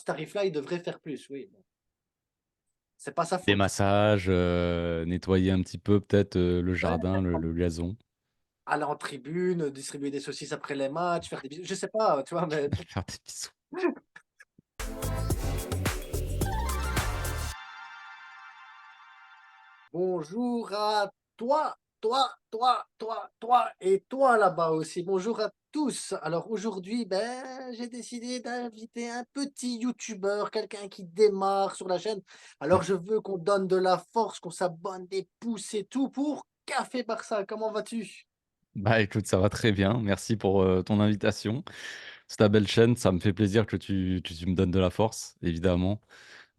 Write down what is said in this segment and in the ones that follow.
ce tarif-là, il devrait faire plus. Oui, bon, c'est pas sa Des faute. massages, nettoyer un petit peu peut-être le Ouais, jardin, être le gazon. aller en tribune, distribuer des saucisses après les matchs, faire des bisous, je sais pas, tu vois? Mais Faire des bisous. bonjour à toi et toi là-bas aussi. Bonjour à tous. Alors aujourd'hui, ben, j'ai décidé d'inviter un petit youtubeur, quelqu'un qui démarre sur la chaîne. Alors je veux qu'on donne de la force, qu'on s'abonne, des pouces et tout pour Café Barça. Comment vas-tu? Bah écoute, ça va très bien. Merci pour ton invitation. C'est ta belle chaîne, ça me fait plaisir que tu me donnes de la force, évidemment.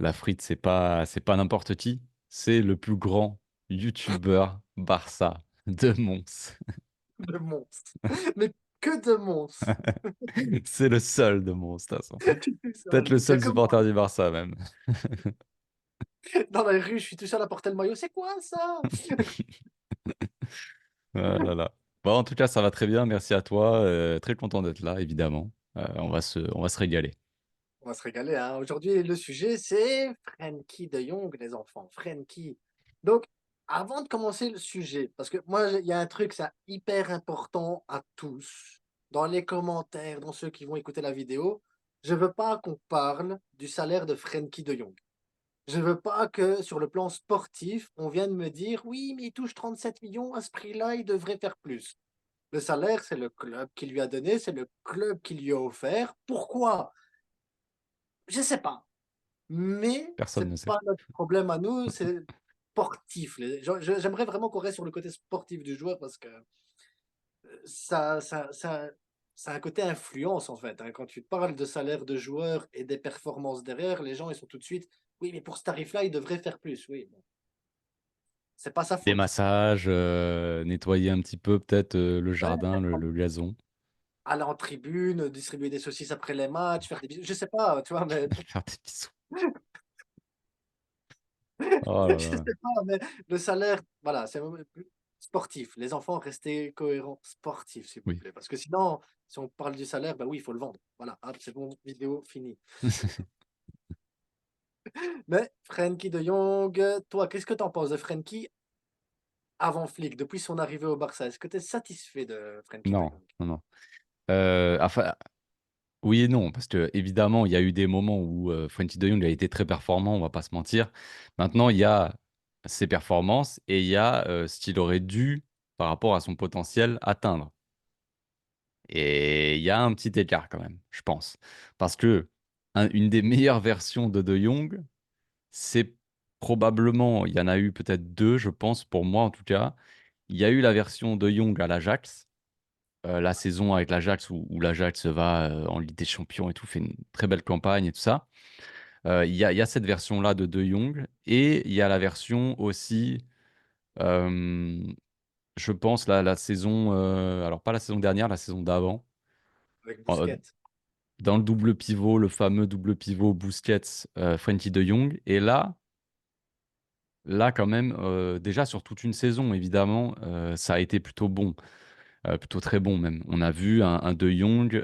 La frite, c'est pas n'importe qui, c'est le plus grand youtubeur Barça de Mons. De Mons. Mais que de Mons. C'est le seul de Mons, de toute façon. Tu es Peut-être seul. le Il y a seul que moi. supporter du Barça même. Dans la rue, je suis tout seul à porter le maillot. C'est quoi ça? Ah là là. Bon, en tout cas, ça va très bien. Merci à toi. Très content d'être là, évidemment. On va se régaler. On va se régaler, hein. Aujourd'hui, le sujet, c'est Frenkie de Jong, les enfants. Frenkie. Donc, avant de commencer le sujet, parce que moi, il y a un truc, c'est hyper important à tous, dans les commentaires, dans ceux qui vont écouter la vidéo, je veux pas qu'on parle du salaire de Frenkie de Jong. Je veux pas que, sur le plan sportif, on vienne me dire, oui, mais il touche 37 millions, à ce prix-là, il devrait faire plus. Le salaire, c'est le club qui lui a donné, c'est le club qui lui a offert. Pourquoi? Je sais pas. Mais Personne c'est ne sait. pas notre problème à nous, c'est sportif. J'aimerais vraiment qu'on reste sur le côté sportif du joueur parce que ça a un côté influence en fait, hein. Quand tu parles de salaire de joueur et des performances derrière, les gens ils sont tout de suite, oui, mais pour ce tarif-là, il devrait faire plus. Oui, bon, c'est pas sa Des faute. massages, nettoyer un petit peu peut-être le Ouais, jardin, être le gazon. aller en tribune, distribuer des saucisses après les matchs, faire des bisous, je sais pas, tu vois, mais Faire des bisous. Oh là je sais là. pas, mais le salaire, voilà, c'est sportif. Les enfants, restez cohérents, sportifs, s'il vous Oui. plaît. Parce que sinon, si on parle du salaire, ben oui, il faut le vendre. Voilà, hop, c'est bon, vidéo finie. Mais Frenkie de Jong, toi, qu'est-ce que tu en penses de Frenkie avant Flick, depuis son arrivée au Barça? Est-ce que tu es satisfait de Frenkie de Non, Jong? non, non. Non? Enfin, oui et non, parce que évidemment, il y a eu des moments où Frenkie de Jong a été très performant, on va pas se mentir. Maintenant, il y a ses performances et il y a ce qu'il aurait dû par rapport à son potentiel atteindre. Et il y a un petit écart quand même, je pense. Parce que une des meilleures versions de Jong, c'est probablement, il y en a eu peut-être 2, je pense, pour moi en tout cas. Il y a eu la version de Jong à l'Ajax, la saison avec l'Ajax où l'Ajax va, en Ligue des Champions et tout, fait une très belle campagne et tout ça. Il y a cette version-là de Jong et il y a la version aussi, hem, je pense la saison, alors pas la saison dernière, la saison d'avant, Avec heu, Busquets. dans le double pivot, le fameux double pivot Busquets, Frenkie de Jong et là quand même, déjà sur toute une saison évidemment, ça a été plutôt bon, plutôt très bon même. On a vu un De Jong,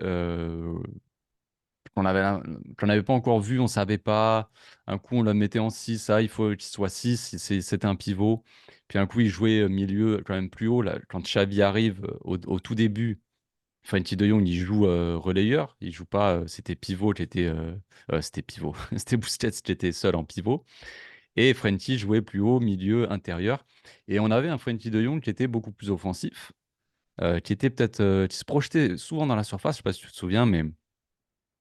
qu'on n'avait pas encore vu, on savait pas. Un coup, on le mettait en 6, il faut qu'il soit 6, c'était un pivot. Puis un coup, il jouait, milieu quand même plus haut là. Quand Xavi arrive, au tout début, Frenkie de Jong, il joue, relayeur, il joue pas, c'était pivot qui était, c'était pivot, c'était Busquets qui était seul en pivot et Frenkie jouait plus haut, milieu, intérieur et on avait un Frenkie de Jong qui était beaucoup plus offensif, qui était peut-être, qui se projetait souvent dans la surface, je sais pas si tu te souviens, mais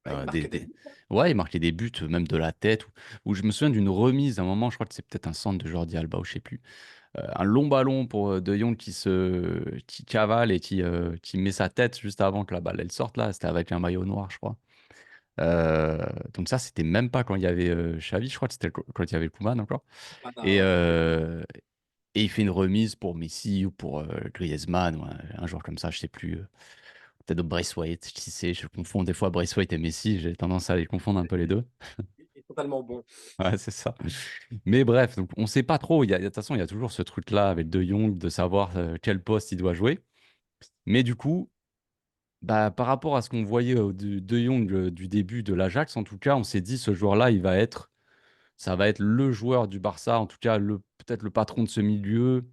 Ouais, il marquait des des buts. ouais, il marquait des buts, même de la tête ou je me souviens d'une remise à un moment, je crois que c'est peut-être un centre de Jordi Alba ou je sais plus. Un long ballon pour, De Jong qui cavale et qui met sa tête juste avant que la balle elle sorte là, c'était avec un maillot noir, je crois. Heu, donc ça, c'était même pas quand il y avait, Xavi, je crois que c'était quand il y avait Koeman encore et Voilà, ouais. heu et il fait une remise pour Messi ou pour, Griezmann ou un joueur comme ça, je sais plus, peut-être Braithwaite, qui sait? Je confonds des fois Braithwaite et Messi, j'ai tendance à les confondre un peu les 2. Il est totalement bon. Ouais, c'est ça. Mais bref, donc on sait pas trop, il y a de toute façon, il y a toujours ce truc-là avec De Jong de savoir, quel poste il doit jouer. Mais du coup, Bah, par rapport à ce qu'on voyait de Jong du début de l'Ajax, en tout cas, on s'est dit ce joueur-là, ça va être le joueur du Barça, en tout cas peut-être le patron de ce milieu.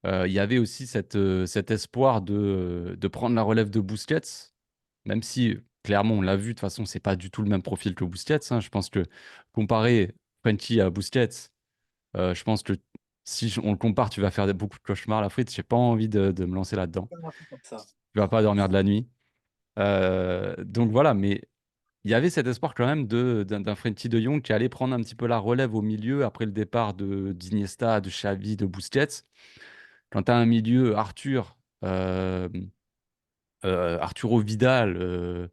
Il y avait aussi cet espoir de prendre la relève de Busquets, même si clairement on l'a vu, de toute façon, c'est pas du tout le même profil que Busquets, hein. Je pense que comparer Frenkie à Busquets, je pense que si on le compare, tu vas faire beaucoup de cauchemars, la frite. J'ai pas envie de me lancer là-dedans. Comme ça. Tu vas pas dormir de la nuit. Donc voilà, mais il y avait cet espoir quand même d'un Frenkie de Jong qui allait prendre un petit peu la relève au milieu après le départ d'Iniesta, de Xavi, de Busquets. Quand tu as un milieu, Arturo Vidal,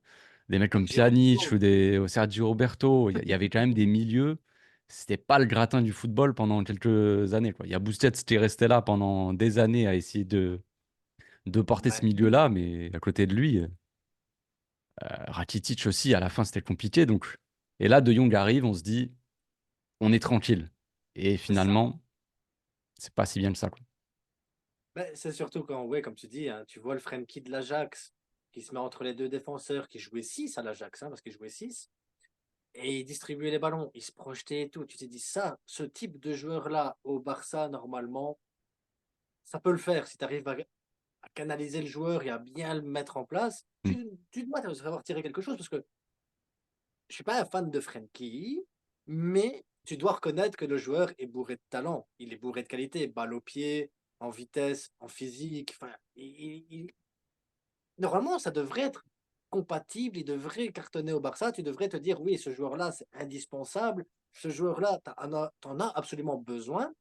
des mecs comme Sergio Pjanic Roberto. ou Sergio Roberto, il y avait quand même des milieux. C'était pas le gratin du football pendant quelques années, quoi. Il y a Busquets qui est resté là pendant des années à essayer de porter ce Ben, oui. milieu-là, mais à côté de lui, Rakitic aussi, à la fin, c'était compliqué. Donc... Et là, De Jong arrive, on se dit, on est tranquille. Et C'est ça. finalement, c'est pas si bien que ça, quoi. Ben, c'est surtout quand, ouais, comme tu dis, hein, tu vois le Frenkie de l'Ajax qui se met entre les deux défenseurs, qui jouait 6 à l'Ajax, hein, parce qu'il jouait 6 et il distribuait les ballons, il se projetait et tout. Tu t'es dit, ça, ce type de joueur-là au Barça, normalement, ça peut le faire. Si tu arrives à canaliser le joueur et à bien le mettre en place, Mm, tu dois savoir tirer quelque chose parce que je suis pas un fan de Frenkie, mais tu dois reconnaître que le joueur est bourré de talent. Il est bourré de qualité, balle au pied, en vitesse, en physique. Enfin, normalement, ça devrait être compatible. Il devrait cartonner au Barça. Tu devrais te dire, oui, ce joueur-là, c'est indispensable. Ce joueur-là, t'en as absolument besoin.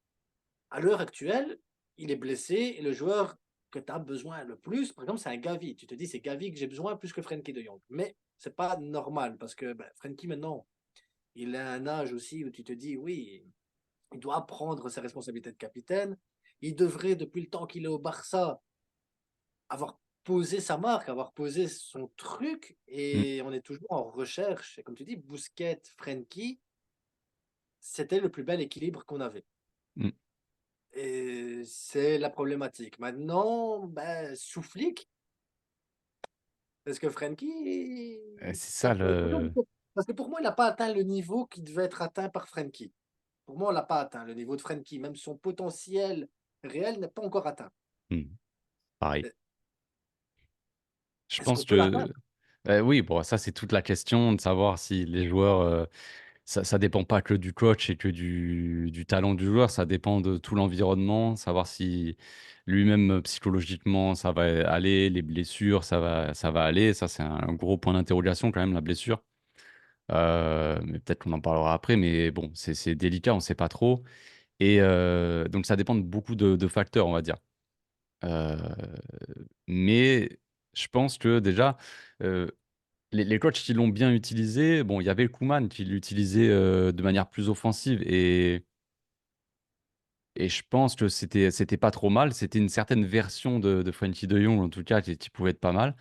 À l'heure actuelle, il est blessé et le joueur que tu as besoin le plus, par exemple, c'est un Gavi. Tu te dis, c'est Gavi que j'ai besoin plus que Frenkie de Jong. Mais c'est pas normal parce que ben, Frenkie, maintenant, il a un âge aussi où tu te dis, oui, il doit prendre ses responsabilités de capitaine. Il devrait, depuis le temps qu'il est au Barça, avoir posé sa marque, avoir posé son truc. mm, Et on est toujours en recherche. Et comme tu dis, Busquets, Frenkie, c'était le plus bel équilibre qu'on avait. mm. Et c'est la problématique. Maintenant, ben, sous Flick, est-ce que Frenkie, C'est ça ça peut le. parce que pour moi, il n'a pas atteint le niveau qui devait être atteint par Frenkie. Pour moi, on l'a pas atteint, le niveau de Frenkie. Même son potentiel réel n'est pas encore atteint. Mm, pareil. Euh, Je Est-ce pense qu'on peut que. l'atteindre? Oui, bon, ça, c'est toute la question de savoir si les joueurs. Ça dépend pas que du coach et que du talent du joueur, ça dépend de tout l'environnement, savoir si lui-même psychologiquement ça va aller, les blessures ça va aller. Ça, c'est un gros point d'interrogation quand même, la blessure. Mais peut-être qu'on en parlera après, mais bon, c'est délicat, on sait pas trop. Et donc ça dépend de beaucoup de facteurs, on va dire. Euh, mais je pense que déjà, euh, les coachs qui l'ont bien utilisé, bon, il y avait Koeman qui l'utilisait de manière plus offensive et je pense que c'était pas trop mal. C'était une certaine version de Frenkie de Jong, en tout cas, qui pouvait être pas mal.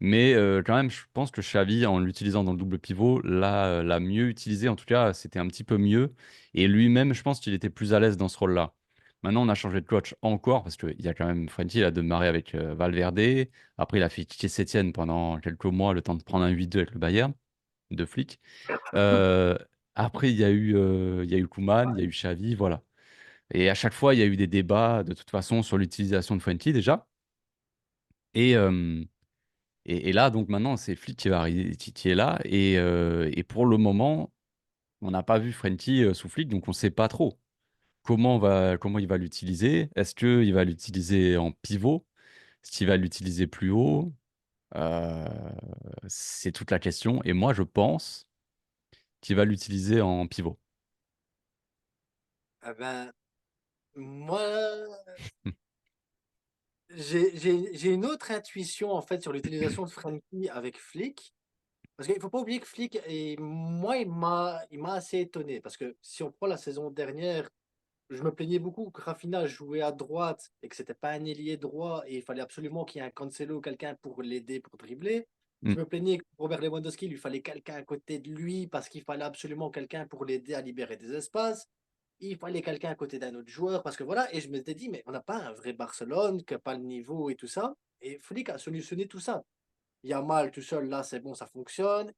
Mais quand même, je pense que Xavi, en l'utilisant dans le double pivot, l'a mieux utilisé. En tout cas, c'était un petit peu mieux. Et lui-même, je pense qu'il était plus à l'aise dans ce rôle-là. Maintenant, on a changé de coach encore, parce qu'il y a quand même Frenkie, il a démarré avec Valverde. Après, il a fait quitter Sétienne pendant quelques mois, le temps de prendre un 8-2 avec le Bayern, de flic. Euh, Après, il y a eu Koeman, il y a eu Xavi, voilà. Et à chaque fois, il y a eu des débats, de toute façon, sur l'utilisation de Frenkie, déjà. Et, euh, et là, donc maintenant, c'est Flick qui va arriver, qui est là. Et pour le moment, on n'a pas vu Frenkie sous Flick, donc on ne sait pas trop comment il va l'utiliser. Est-ce qu'il va l'utiliser en pivot? Est-ce qu'il va l'utiliser plus haut? Euh, c'est toute la question. Et moi, je pense qu'il va l'utiliser en pivot. Eh ben, moi, j'ai une autre intuition en fait sur l'utilisation de Frankie avec Flick. Parce qu'il ne faut pas oublier que Flick, et moi, il m'a assez étonné. Parce que si on prend la saison dernière, je me plaignais beaucoup que Rafinha jouait à droite et que c'était pas un ailier droit et il fallait absolument qu'il y ait un Cancelo ou quelqu'un pour l'aider pour dribbler. Mm, Je me plaignais que Robert Lewandowski, il lui fallait quelqu'un à côté de lui parce qu'il fallait absolument quelqu'un pour l'aider à libérer des espaces. Il fallait quelqu'un à côté d'un autre joueur parce que voilà. Et je m'étais dit, mais on n'a pas un vrai Barcelone qui n'a pas le niveau et tout ça. Et Flick a solutionné tout ça. Yamal tout seul, là, c'est bon, ça fonctionne.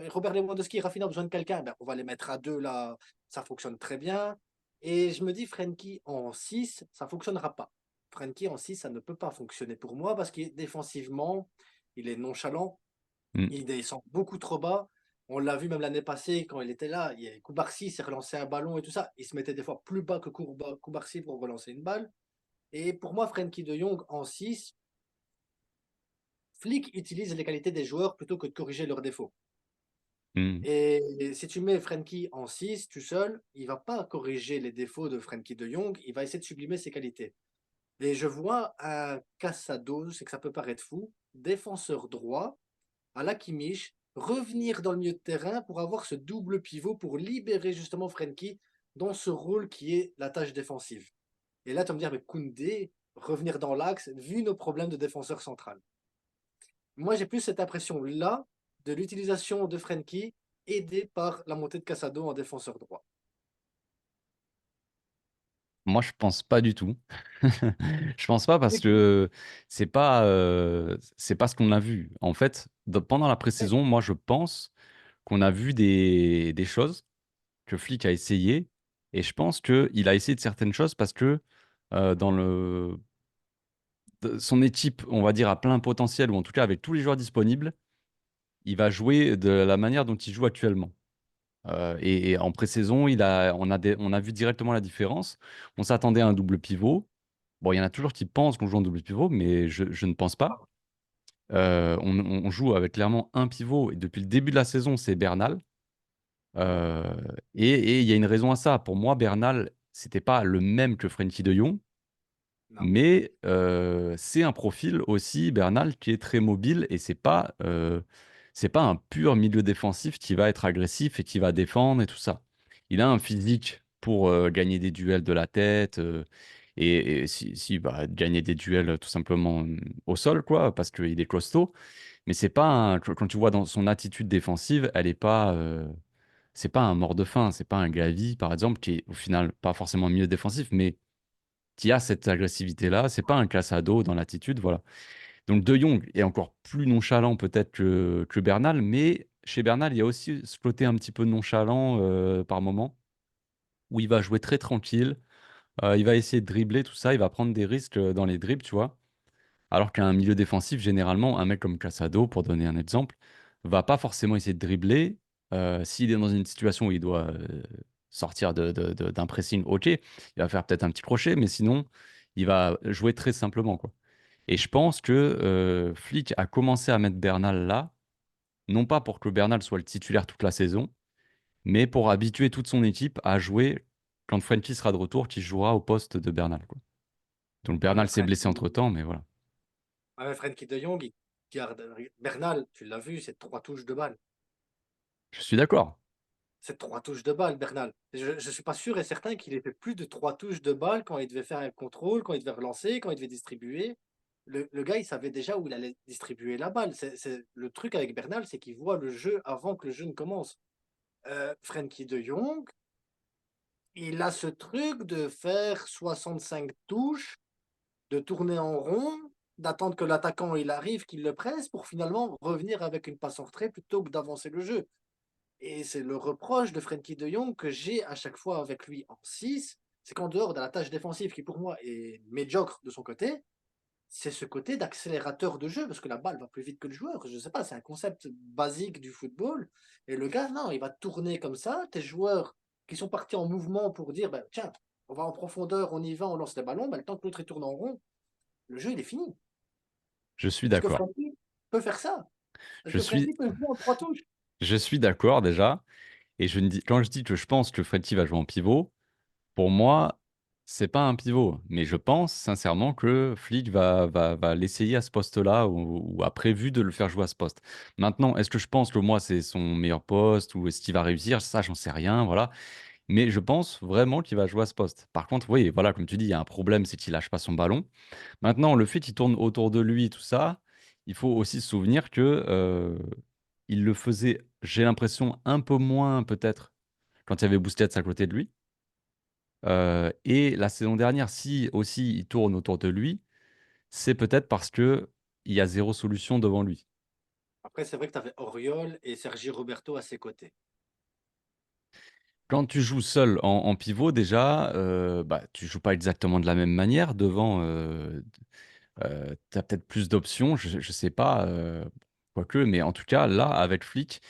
Robert Lewandowski et Rafinha ont besoin de quelqu'un, ben, on va les mettre à deux, là, ça fonctionne très bien. Et je me dis, Frenkie en 6 ça ne fonctionnera pas. Frenkie en 6 ça ne peut pas fonctionner pour moi parce que défensivement, il est nonchalant, Mm. il descend beaucoup trop bas. On l'a vu même l'année passée quand il était là. Koubarsi s'est relancé un ballon et tout ça. Il se mettait des fois plus bas que Koubarsi pour relancer une balle. Et pour moi, Frenkie de Jong en 6 Flick utilise les qualités des joueurs plutôt que de corriger leurs défauts. Mm. Et si tu mets Frenkie en 6 tout seul, il ne va pas corriger les défauts de Frenkie de Jong, il va essayer de sublimer ses qualités. Et je vois un Casado, c'est que ça peut paraître fou, défenseur droit, à la Kimmich, revenir dans le milieu de terrain pour avoir ce double pivot pour libérer justement Frenkie dans ce rôle qui est la tâche défensive. Et là, tu vas me dire, mais Koundé, revenir dans l'axe, vu nos problèmes de défenseur central. Moi, j'ai plus cette impression-là de l'utilisation de Frenkie aidé par la montée de Casado en défenseur droit. Moi, je pense pas du tout. Je pense pas parce que c'est pas ce qu'on a vu. En fait, pendant la pré-saison, moi, je pense qu'on a vu des choses que Flick a essayé et je pense qu'il a essayé de certaines choses parce que dans son équipe, on va dire, à plein potentiel ou en tout cas avec tous les joueurs disponibles, il va jouer de la manière dont il joue actuellement. Et en pré-saison, on a vu directement la différence. On s'attendait à un double pivot. Bon, il y en a toujours qui pensent qu'on joue en double pivot, mais je ne pense pas. On joue avec clairement un pivot et depuis le début de la saison, c'est Bernal. Euh, et il y a une raison à ça. Pour moi, Bernal, c'était pas le même que Frenkie de Jong, Non, mais c'est un profil aussi, Bernal, qui est très mobile et c'est pas un pur milieu défensif qui va être agressif et qui va défendre et tout ça. Il a un physique pour gagner des duels de la tête et si bah, gagner des duels tout simplement au sol, quoi, parce qu'il est costaud. Mais c'est pas quand tu vois dans son attitude défensive, elle est pas. C'est pas un mort de faim, c'est pas un Gavi, par exemple, qui est au final pas forcément milieu défensif, mais qui a cette agressivité-là. C'est pas un classe ado dans l'attitude, voilà. Donc De Jong est encore plus nonchalant peut-être que Bernal, mais chez Bernal, il y a aussi ce côté un petit peu nonchalant par moment, où il va jouer très tranquille, il va essayer de dribbler, tout ça, il va prendre des risques dans les dribbles, tu vois. Alors qu'un milieu défensif, généralement, un mec comme Casado, pour donner un exemple, va pas forcément essayer de dribbler. S'il est dans une situation où il doit sortir d'un pressing, ok, il va faire peut-être un petit crochet, mais sinon, il va jouer très simplement, quoi. Et je pense que Flick a commencé à mettre Bernal là, non pas pour que Bernal soit le titulaire toute la saison, mais pour habituer toute son équipe à jouer quand Frenkie sera de retour, qui jouera au poste de Bernal, quoi. Donc ouais, mais Bernal s'est blessé entre-temps, mais voilà. Frenkie de Jong, il garde. Bernal, tu l'as vu, c'est trois touches de balle. Je suis d'accord. C'est trois touches de balle, Bernal. Je ne suis pas sûr et certain qu'il ait fait plus de trois touches de balle quand il devait faire un contrôle, quand il devait relancer, quand il devait distribuer. Le gars, il savait déjà où il allait distribuer la balle. Le truc avec Bernal, c'est qu'il voit le jeu avant que le jeu ne commence. Frenkie de Jong, il a ce truc de faire 65 touches, de tourner en rond, d'attendre que l'attaquant il arrive, qu'il le presse pour finalement revenir avec une passe en retrait plutôt que d'avancer le jeu. Et c'est le reproche de Frenkie de Jong que j'ai à chaque fois avec lui en 6, c'est qu'en dehors de la tâche défensive qui pour moi est médiocre de son côté, c'est ce côté d'accélérateur de jeu, parce que la balle va plus vite que le joueur. Je ne sais pas, c'est un concept basique du football. Et le gars, non, il va tourner comme ça. Tes joueurs qui sont partis en mouvement pour dire, ben, tiens, on va en profondeur, on y va, on lance les ballons, ben, le temps que l'autre tourne en rond, le jeu, il est fini. Je suis Est-ce que d'accord. Frenkie peut faire ça? Est-ce Je que suis, Frenkie peut jouer en trois touches? je suis d'accord déjà. Et quand je dis que je pense que Frenkie va jouer en pivot, pour moi, c'est pas un pivot. Mais je pense sincèrement que Flick va l'essayer à ce poste-là ou a prévu de le faire jouer à ce poste. Maintenant, est-ce que je pense que moi, c'est son meilleur poste ou est-ce qu'il va réussir? Ça, j'en sais rien. Voilà. Mais je pense vraiment qu'il va jouer à ce poste. Par contre, oui, voilà, comme tu dis, il y a un problème, c'est qu'il lâche pas son ballon. Maintenant, le fait qu'il tourne autour de lui, tout ça, il faut aussi se souvenir que il le faisait, j'ai l'impression, un peu moins peut-être quand il y avait Busquets à côté de lui. Et la saison dernière, si aussi il tourne autour de lui, c'est peut-être parce que il y a zéro solution devant lui. Après, c'est vrai que tu avais Auriol et Sergi Roberto à ses côtés. Quand tu joues seul en pivot déjà, bah, tu joues pas exactement de la même manière devant, tu as peut-être plus d'options, je sais pas, quoique, mais en tout cas là avec Flick,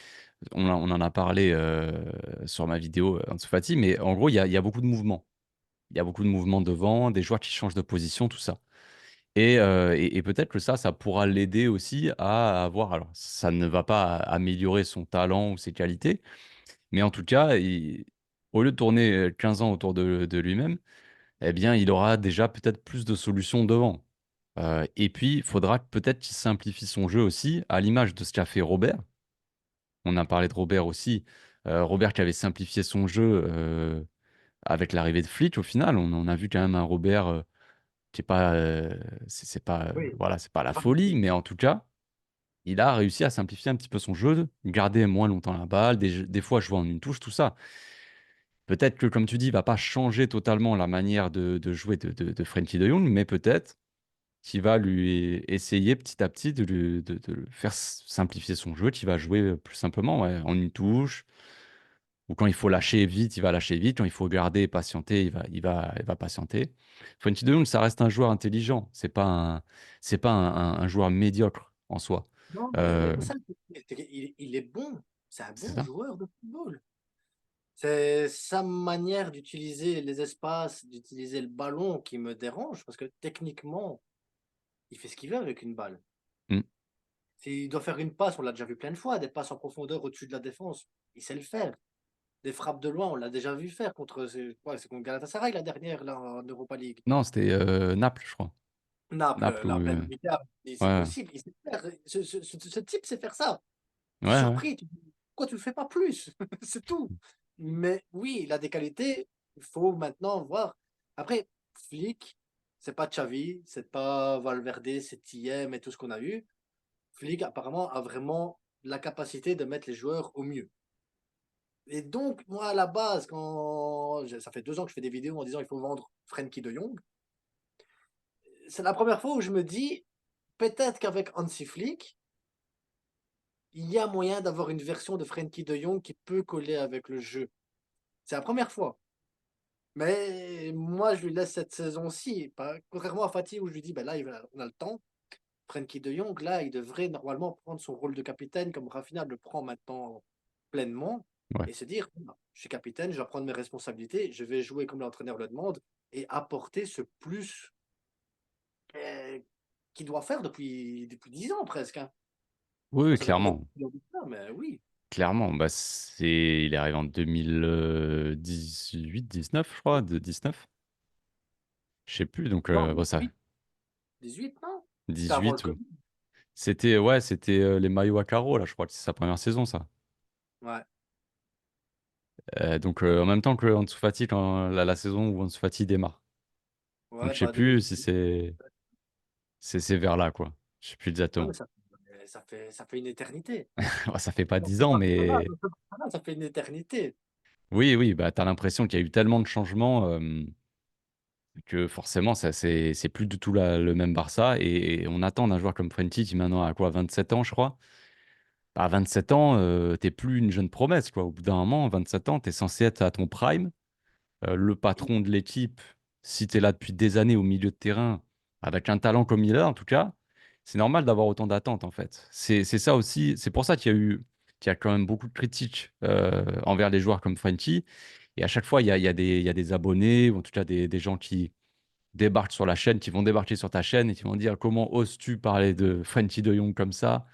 on en a parlé, sur ma vidéo, Ansu Fati, mais en gros il y a beaucoup de mouvements. Il y a beaucoup de mouvements devant, des joueurs qui changent de position, tout ça. Et peut-être que ça pourra l'aider aussi à avoir, alors ça ne va pas améliorer son talent ou ses qualités, mais en tout cas, au lieu de tourner 15 ans autour de lui-même, eh bien, il aura déjà peut-être plus de solutions devant. Et puis, il faudra peut-être qu'il simplifie son jeu aussi, à l'image de ce qu'a fait Robert. On a parlé de Robert aussi. Robert qui avait simplifié son jeu avec l'arrivée de Flick, au final, on a vu quand même un Robert qui est pas, c'est pas, Oui, voilà, c'est pas la c'est pas folie, facile. mais en tout cas, il a réussi à simplifier un petit peu son jeu, garder moins longtemps la balle, des fois jouer en une touche, tout ça. Peut-être que, comme tu dis, il va pas changer totalement la manière de jouer de Frenkie de Jong, mais peut-être qu'il va lui essayer petit à petit de le faire simplifier son jeu, qu'il va jouer plus simplement, ouais, en une touche, ou quand il faut lâcher vite, il va lâcher vite, quand il faut garder et patienter, il va patienter. Frenkie de Jong, ça reste un joueur intelligent, c'est pas un joueur médiocre en soi. Non, mais Euh, pour ça, il est bon. C'est un c'est bon ça? joueur de football. C'est sa manière d'utiliser les espaces, d'utiliser le ballon qui me dérange, parce que techniquement, il fait ce qu'il veut avec une balle. Mm. S'il doit faire une passe, on l'a déjà vu plein de fois, des passes en profondeur au-dessus de la défense, il sait le faire. Des frappes de loin, on l'a déjà vu faire contre, c'est contre Galatasaray la dernière là, en Europa League. Non, c'était Naples, je crois. Naples, Naples ou... la pleine lucarne, c'est ouais, possible. Il sait faire. Ce type sait faire ça. ouais, Tu es ouais. surpris. Pourquoi tu le fais pas plus? C'est tout. Mais oui, il a des qualités. Il faut maintenant voir. Après, Flick, c'est pas Xavi, c'est pas Valverde, c'est Tiem et tout ce qu'on a eu. Flick, apparemment, a vraiment la capacité de mettre les joueurs au mieux. Et donc, moi, à la base, ça fait 2 ans que je fais des vidéos en disant il faut vendre Frenkie de Jong, c'est la première fois où je me dis peut-être qu'avec Hansi Flick, il y a moyen d'avoir une version de Frenkie de Jong qui peut coller avec le jeu. C'est la première fois. Mais moi, je lui laisse cette saison-ci. Contrairement à Fatih, où je lui dis, ben là, on a le temps. Frenkie de Jong, là, il devrait normalement prendre son rôle de capitaine, comme Rafinha le prend maintenant pleinement, Ouais. et se dire, bon, je suis capitaine, je vais prendre mes responsabilités, je vais jouer comme l'entraîneur le demande, et apporter ce plus euh, qu'il doit faire depuis 10 ans presque. Hein. Oui, oui, Ça fait combien de clairement. temps qu'il ça, mais oui. Clairement, bah, il est arrivé en 2018, 19, je crois, de 19. Je sais plus, donc Non, bon, ça, 18, non? C'était avant le 18 ou... Covid. C'était, ouais, c'était les maillots à carreaux, là, je crois que c'est sa première saison, ça. Ouais, Donc en même temps que Ansu Fati, quand la saison où Ansu Fati démarre. Donc ouais, je sais bah plus si 2018. c'est vers là, quoi. Je sais plus Ouais, mais exactement. ça fait une éternité. Ouais, ça fait pas Dans 10 ce ans, Barcelona, mais ça fait une éternité. oui, oui, bah t'as l'impression qu'il y a eu tellement de changements que forcément, c'est plus du tout le même Barça. Et on attend d'un joueur comme Frenkie qui maintenant a quoi, 27 ans, je crois. À 27 ans, t'es plus une jeune promesse, quoi. Au bout d'un moment, 27 ans, t'es censé être à ton prime. Le patron de l'équipe, si tu es là depuis des années au milieu de terrain, avec un talent comme il a, en tout cas, c'est normal d'avoir autant d'attentes, en fait. C'est ça aussi, c'est pour ça qu'il y a quand même beaucoup de critiques envers les joueurs comme Frenkie. Et à chaque fois, il y a des abonnés, ou en tout cas des gens qui débarquent sur la chaîne, qui vont débarquer sur ta chaîne et qui vont dire comment oses-tu parler de Frenkie de Jong comme ça?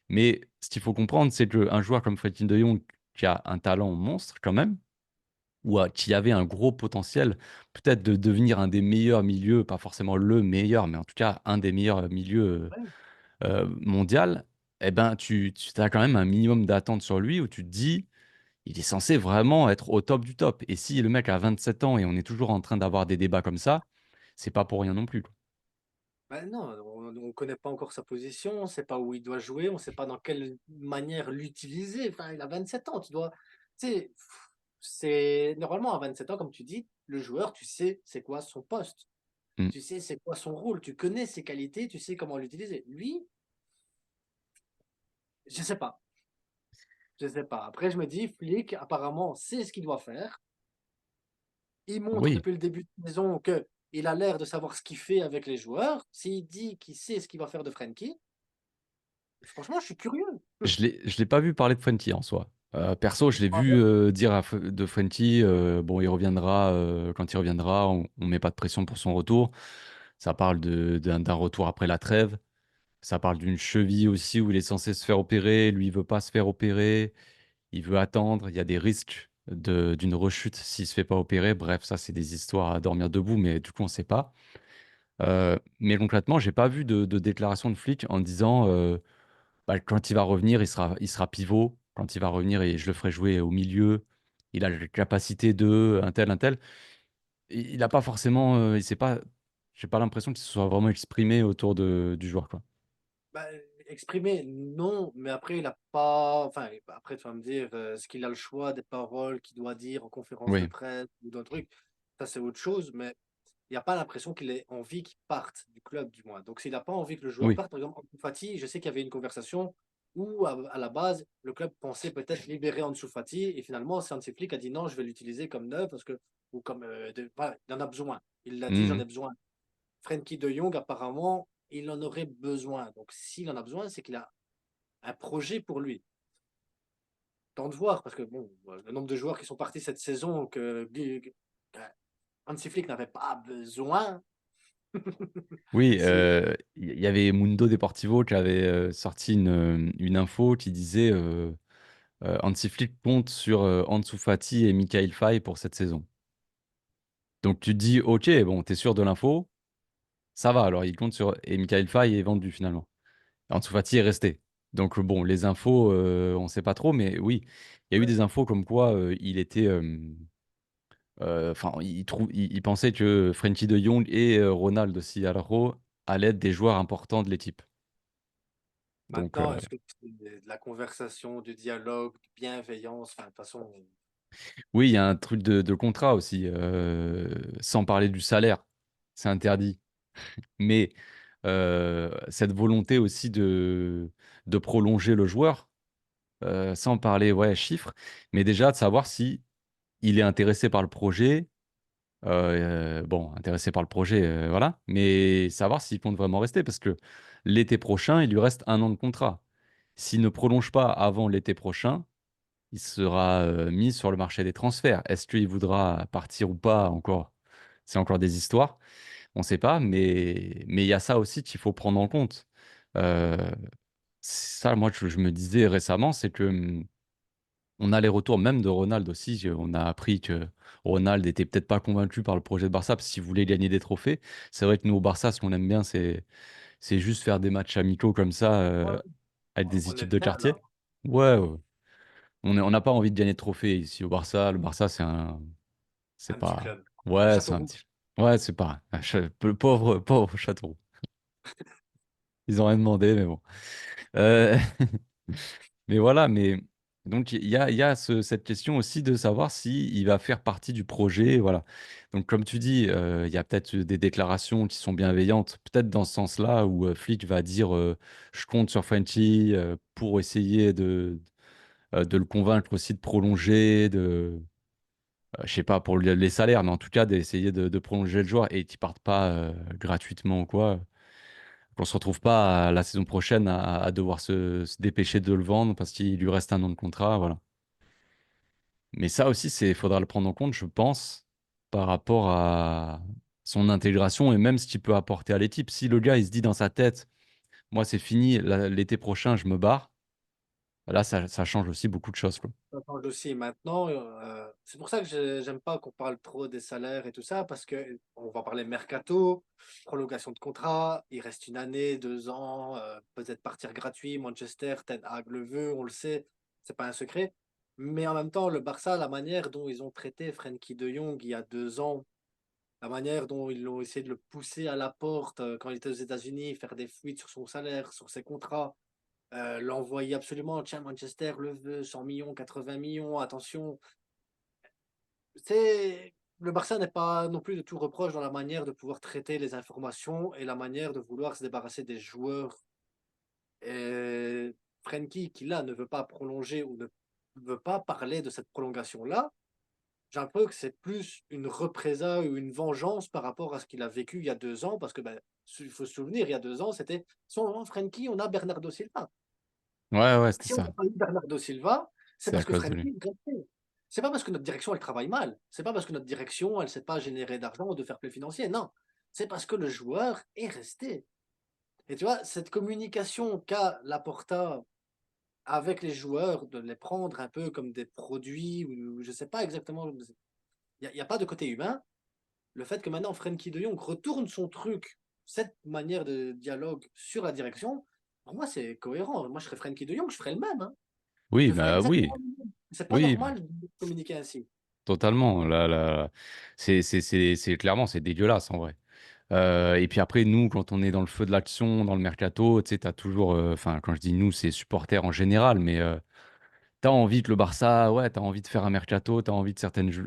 Mais ce qu'il faut comprendre, c'est qu'un joueur comme Frenkie de Jong, qui a un talent monstre quand même, ou qui avait un gros potentiel, peut-être de devenir un des meilleurs milieux, pas forcément le meilleur, mais en tout cas un des meilleurs milieux Ouais. mondial, eh ben, tu as quand même un minimum d'attente sur lui où tu te dis, il est censé vraiment être au top du top. Et si le mec a 27 ans et on est toujours en train d'avoir des débats comme ça, c'est pas pour rien non plus, quoi. Ben non, on ne connaît pas encore sa position, on ne sait pas où il doit jouer, on ne sait pas dans quelle manière l'utiliser. Enfin, il a 27 ans, tu dois. Tu sais, c'est normalement à 27 ans, comme tu dis, le joueur, tu sais c'est quoi son poste, Mm. tu sais c'est quoi son rôle, tu connais ses qualités, tu sais comment l'utiliser. Lui, Je sais pas. Je sais pas. Après, je me dis, Flick, apparemment, c'est ce qu'il doit faire. Il montre Oui, depuis le début de saison que il a l'air de savoir ce qu'il fait avec les joueurs. S'il dit qu'il sait ce qu'il va faire de Frenkie, franchement, je suis curieux. je l'ai pas vu parler de Frenkie en soi. Perso, je l'ai Ah vu bon. dire de Frenkie, bon, il reviendra quand il reviendra, on met pas de pression pour son retour. Ça parle d'un retour après la trêve. Ça parle d'une cheville aussi où il est censé se faire opérer. Lui, il veut pas se faire opérer. Il veut attendre. Il y a des risques d'une rechute s'il se fait pas opérer. Bref, ça, c'est des histoires à dormir debout, mais du coup, on sait pas. Mais concrètement, j'ai pas vu de déclaration de Flick en disant bah, quand il va revenir, il sera pivot. Quand il va revenir, et je le ferai jouer au milieu. Il a la capacité de un tel, un tel. Il n'a pas forcément, il sait pas. J'ai pas l'impression qu'il se soit vraiment exprimé autour du joueur, quoi. Bah, exprimer, non, mais après, il a pas. Enfin, après, tu vas me dire, est-ce qu'il a le choix des paroles qu'il doit dire en conférence de Oui, presse ou d'un truc? Ça, c'est autre chose, mais il n'y a pas l'impression qu'il ait envie qu'il parte du club, du moins. Donc, s'il n'a pas envie que le joueur oui, parte, par exemple, Ansu Fati, je sais qu'il y avait une conversation où, à la base, le club pensait peut-être libérer Ansu Fati, et finalement, c'est Hansi Flick qui a dit non, je vais l'utiliser comme neuf, parce que, ou comme, voilà, il en a besoin. Il l'a dit, j'en Mhm. ai besoin. Frenkie de Jong, apparemment, il en aurait besoin. Donc, s'il en a besoin, c'est qu'il a un projet pour lui. Tant de voir, parce que bon, le nombre de joueurs qui sont partis cette saison que Hansi Flick n'avait pas besoin. Oui. C'est Il y avait Mundo Deportivo qui avait sorti une info qui disait Hansi Flick compte sur Ansu Fati et Michael Faye pour cette saison. Donc tu te dis, ok, bon, t'es sûr de l'info, ça va. Alors il compte sur et Michael Faye est vendu finalement. Ansu Fati est resté. Donc bon, les infos, on sait pas trop, mais oui, il y a eu ouais. des infos comme quoi il était, enfin, il pensait que Frenkie de Jong et Ronald aussi Alvaro allaient être des joueurs importants de l'équipe. Donc Maintenant, est-ce que c'est de la conversation, du dialogue, de bienveillance, enfin, de toute façon, oui, il y a un truc de contrat aussi, sans parler du salaire, c'est interdit. Mais cette volonté aussi de prolonger le joueur, sans parler ouais, chiffres, mais déjà de savoir si il est intéressé par le projet. Bon, intéressé par le projet, voilà, mais savoir s'il compte vraiment rester, parce que l'été prochain, il lui reste 1 an de contrat. S'il ne prolonge pas avant l'été prochain, il sera mis sur le marché des transferts. Est-ce qu'il voudra partir ou pas encore? C'est encore des histoires, on ne sait pas, mais il y a ça aussi qu'il faut prendre en compte. Euh, Ça, moi, je me disais récemment, c'est que on a les retours même de Ronald aussi. On a appris que Ronald était peut-être pas convaincu par le projet de Barça parce qu'il voulait gagner des trophées. C'est vrai que nous, au Barça, ce qu'on aime bien, c'est juste faire des matchs amicaux comme ça ouais, avec des on est équipes de bien là. quartier. Ouais, ouais. On n'a pas envie de gagner de trophées ici au Barça. Le Barça, c'est Un petit pas. club. Un Ouais, c'est château un roux. petit. Ouais, c'est pas. Pauvre Châteauroux. Ils ont rien demandé, mais bon. Euh, Mais voilà, mais donc il y a cette question aussi de savoir si il va faire partie du projet, voilà. Donc comme tu dis, il y a peut-être des déclarations qui sont bienveillantes, peut-être dans ce sens-là où Flick va dire je compte sur Frenchie pour essayer de le convaincre aussi de prolonger, je sais pas pour les salaires, mais en tout cas d'essayer de prolonger le joueur et qu'il parte pas gratuitement ou quoi. Qu'on se retrouve pas la saison prochaine à devoir se dépêcher de le vendre parce qu'il lui reste 1 an de contrat, voilà. Mais ça aussi, faudra le prendre en compte, je pense, par rapport à son intégration et même ce qu'il peut apporter à l'équipe. Si le gars, il se dit dans sa tête, moi, c'est fini, l'été prochain, je me barre, là, ça change aussi beaucoup de choses, quoi. Ça change aussi maintenant. C'est pour ça que j'aime pas qu'on parle trop des salaires et tout ça, parce que on va parler mercato, prolongation de contrat, il reste une année, 2 ans, peut-être partir gratuit. Manchester, Ten Hag le veut, on le sait, c'est pas un secret. Mais en même temps, le Barça, la manière dont ils ont traité Frenkie de Jong il y a 2 ans, la manière dont ils ont essayé de le pousser à la porte quand il était aux États-Unis, faire des fuites sur son salaire, sur ses contrats, l'envoyer absolument, tiens, Manchester le veut, 100 millions, 80 millions, attention. Le Barça n'est pas non plus de tout reproche dans la manière de pouvoir traiter les informations et la manière de vouloir se débarrasser des joueurs. Et Frenkie, qui là ne veut pas prolonger ou ne veut pas parler de cette prolongation-là, j'ai un peu que c'est plus une représailles ou une vengeance par rapport à ce qu'il a vécu il y a 2 ans, parce que ben, il faut se souvenir, il y a 2 ans, c'était si on vend Frenkie, on a Bernardo Silva. Ouais, ouais, c'était Si on ça. n'a pas eu Bernardo Silva, c'est C'est à parce que cause de lui. Frenkie est resté. C'est pas parce que notre direction elle travaille mal, c'est pas parce que notre direction elle ne sait pas générer d'argent ou de fair play financier, non, c'est parce que le joueur est resté. Et tu vois, cette communication qu'a Laporta avec les joueurs, de les prendre un peu comme des produits, ou je sais pas exactement, il y a pas de côté humain. Le fait que maintenant Frenkie de Jong retourne son truc, cette manière de dialogue sur la direction, pour moi c'est cohérent. Moi je serais Frenkie de Jong, je ferais le même, hein. Oui, Je ferais bah oui, exactement le même. C'est pas oui, normal de communiquer ainsi. totalement. Là, c'est clairement, c'est dégueulasse en vrai. Et puis après, nous, quand on est dans le feu de l'action, dans le mercato, tu sais, t'as toujours, enfin, quand je dis nous, c'est supporters en général, mais t'as envie que le Barça, ouais, t'as envie de faire un mercato, t'as envie que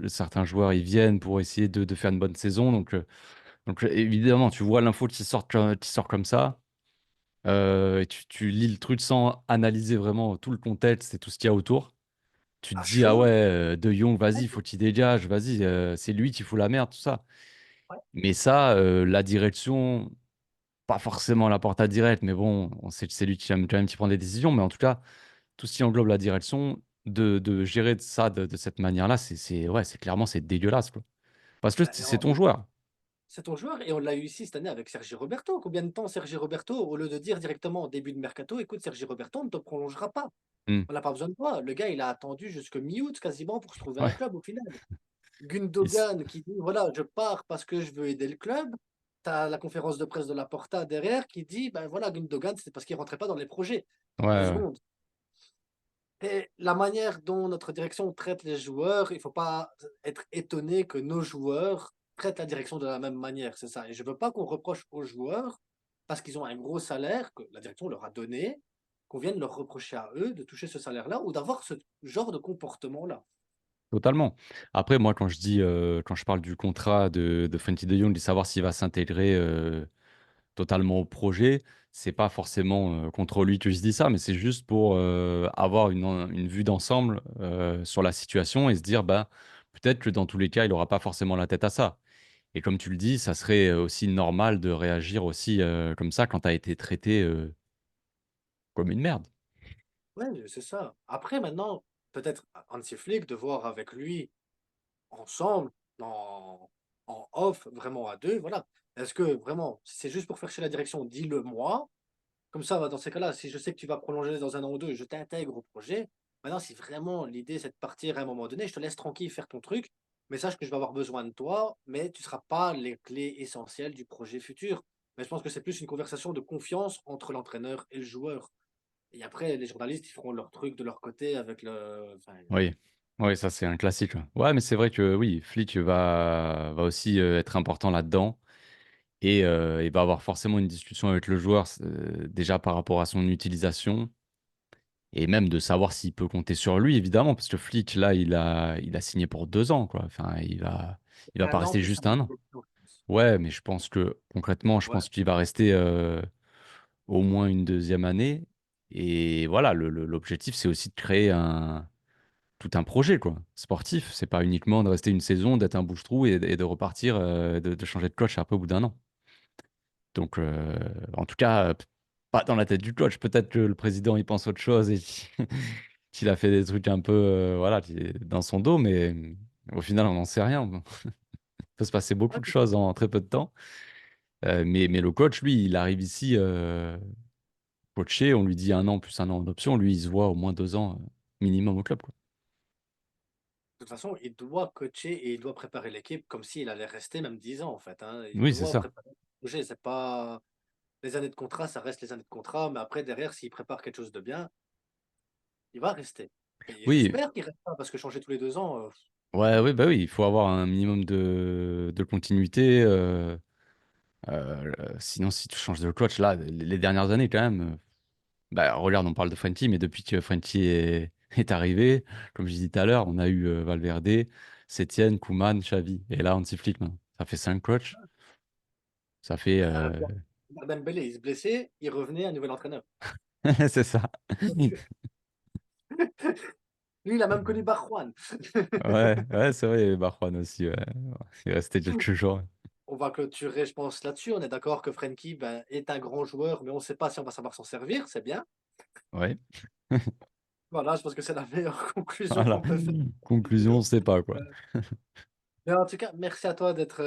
certains joueurs ils viennent pour essayer de faire une bonne saison. Donc évidemment, tu vois l'info qui sort comme ça, et tu lis le truc sans analyser vraiment tout le contexte et tout ce qu'il y a autour. Tu te À dis, ah ouais, chaud, De Jong, ouais, vas-y, faut qu'il dégage, vas-y, c'est lui qui fout la merde, tout ça. ouais. Mais ça, la direction, pas forcément la porte à direct, mais bon, on sait que c'est lui qui aime quand même qui prend des décisions, mais en tout cas, tout ce qui englobe la direction, de gérer ça de cette manière-là, ouais, c'est clairement, c'est dégueulasse, quoi. Parce que Ben, c'est ton joueur. c'est ton joueur et on l'a eu ici cette année avec Sergi Roberto. Combien de temps Sergi Roberto, au lieu de dire directement au début de mercato, écoute Sergi Roberto, on ne te prolongera pas. Hmm. On n'a pas besoin de toi. Le gars, il a attendu jusque mi-août quasiment pour se trouver un Ouais. club au final. Il s- Gundogan qui dit voilà, je pars parce que je veux aider le club. Tu as la conférence de presse de Laporta derrière qui dit ben voilà, Gundogan, c'est parce qu'il rentrait pas dans les projets. Ouais, Deux ouais. secondes. Et la manière dont notre direction traite les joueurs, il ne faut pas être étonné que nos joueurs traitent la direction de la même manière. C'est ça. Et je ne veux pas qu'on reproche aux joueurs, parce qu'ils ont un gros salaire que la direction leur a donné, qu'on vienne leur reprocher à eux de toucher ce salaire-là ou d'avoir ce genre de comportement-là. Totalement. Après, moi, quand je parle du contrat de Frenkie de Jong, de savoir s'il va s'intégrer totalement au projet, c'est pas forcément contre lui que je dis ça, mais c'est juste pour avoir une vue d'ensemble sur la situation et se dire, bah, peut-être que dans tous les cas, il aura pas forcément la tête à ça. Et comme tu le dis, ça serait aussi normal de réagir aussi comme ça quand tu as été traité comme une merde. Ouais, c'est ça. Après, maintenant, peut-être Hansi Flick de voir avec lui ensemble, en, en off, vraiment à deux, voilà. Est-ce que vraiment, si c'est juste pour faire chez la direction, dis-le moi. Comme ça, bah, dans ces cas-là, si je sais que tu vas prolonger dans un an ou deux, je t'intègre au projet. Maintenant, si vraiment l'idée c'est de partir à un moment donné, je te laisse tranquille faire ton truc, mais sache que je vais avoir besoin de toi, mais tu ne seras pas les clés essentielles du projet futur. Mais je pense que c'est plus une conversation de confiance entre l'entraîneur et le joueur. Et après, les journalistes, ils feront leur truc de leur côté avec le. Enfin, Oui, oui, ça c'est un classique. Ouais, ouais, mais c'est vrai que oui, Flick va aussi être important là-dedans. Et il va avoir forcément une discussion avec le joueur déjà par rapport à son utilisation et même de savoir s'il peut compter sur lui, évidemment, parce que Flick, là, il a signé pour 2 ans, quoi. Enfin, il va pas un an rester plus juste un an un an. de plus. Ouais, mais je pense que concrètement, je Ouais. pense qu'il va rester au moins une deuxième année. Et voilà, l'objectif, c'est aussi de créer tout un projet, quoi, sportif. C'est pas uniquement de rester une saison, d'être un bouche-trou et de repartir, de changer de coach après au bout d'un an. Donc, en tout cas, pas dans la tête du coach. Peut-être que le président, il pense autre chose et qu'il a fait des trucs un peu, voilà, dans son dos, mais au final, on n'en sait rien. Bon. Il peut se passer beaucoup Ouais, de c'est ça. choses en très peu de temps. Mais le coach, lui, il arrive ici coaché, on lui dit un an plus un an en option. Lui, il se voit au moins 2 ans minimum au club, quoi. De toute façon, il doit coacher et il doit préparer l'équipe comme s'il allait rester même 10 ans, en fait, hein. Il Oui, c'est doit ça. préparer le projet. C'est pas. Les années de contrat, ça reste les années de contrat, mais après, derrière, s'il prépare quelque chose de bien, il va rester. Et Oui, j'espère qu'il restera, parce que changer tous les 2 ans, ouais, oui, bah oui, il faut avoir un minimum de continuité. Sinon, si tu changes de coach, là, les dernières années, quand même, bah, regarde, on parle de Frenkie, mais depuis que Frenkie est arrivé, comme je disais tout à l'heure, on a eu Valverde, Setien, Koeman, Xavi, et là, Hansi Flick, maintenant. Ça fait 5 coachs. Ça fait. ben, Dembélé, il se blessait, il revenait un nouvel entraîneur. C'est ça. Lui, il a même connu Barjuan. Ouais, ouais, c'est vrai, Barjuan aussi, ouais. Il est resté quelques jours. On va clôturer, je pense, là-dessus. On est d'accord que Frenkie ben, est un grand joueur, mais on ne sait pas si on va savoir s'en servir. C'est bien. Ouais. Voilà, je pense que c'est la meilleure conclusion Voilà. qu'on peut faire de cette Conclusion, on vidéo. sait pas, quoi. Euh, mais en tout cas, merci à toi d'être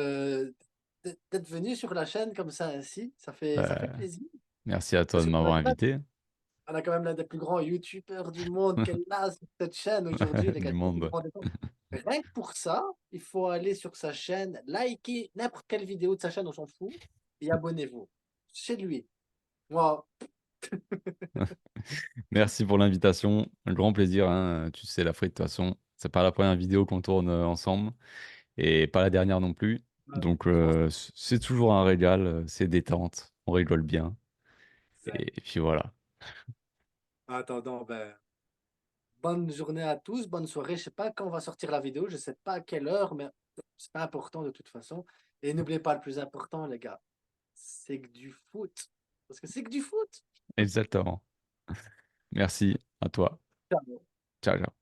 venu sur la chaîne comme ça ainsi. Ça fait Bah, plaisir. merci à toi Parce de que m'avoir invité. on a quand même l'un des plus grands youtubeurs du monde qu'elle a sur cette chaîne aujourd'hui, les Du gars. Vous monde. vous rendez compte. Rien que pour ça, il faut aller sur sa chaîne, liker n'importe quelle vidéo de sa chaîne, on s'en fout, et abonnez-vous. Chez lui. Moi, Merci pour l'invitation. Un grand plaisir, hein. Tu sais, la frite, de toute façon, c'est pas la première vidéo qu'on tourne ensemble et pas la dernière non plus. Donc, je pense. c'est toujours un régal, c'est détente, on rigole bien. C'est- Et puis voilà. Attendant, ben, bonne journée à tous, bonne soirée. Je sais pas quand on va sortir la vidéo, je sais pas à quelle heure, mais c'est pas important de toute façon. Et n'oubliez pas le plus important, les gars, c'est que du foot. Parce que c'est que du foot. Exactement. Merci à toi. Ciao. Ciao, ciao.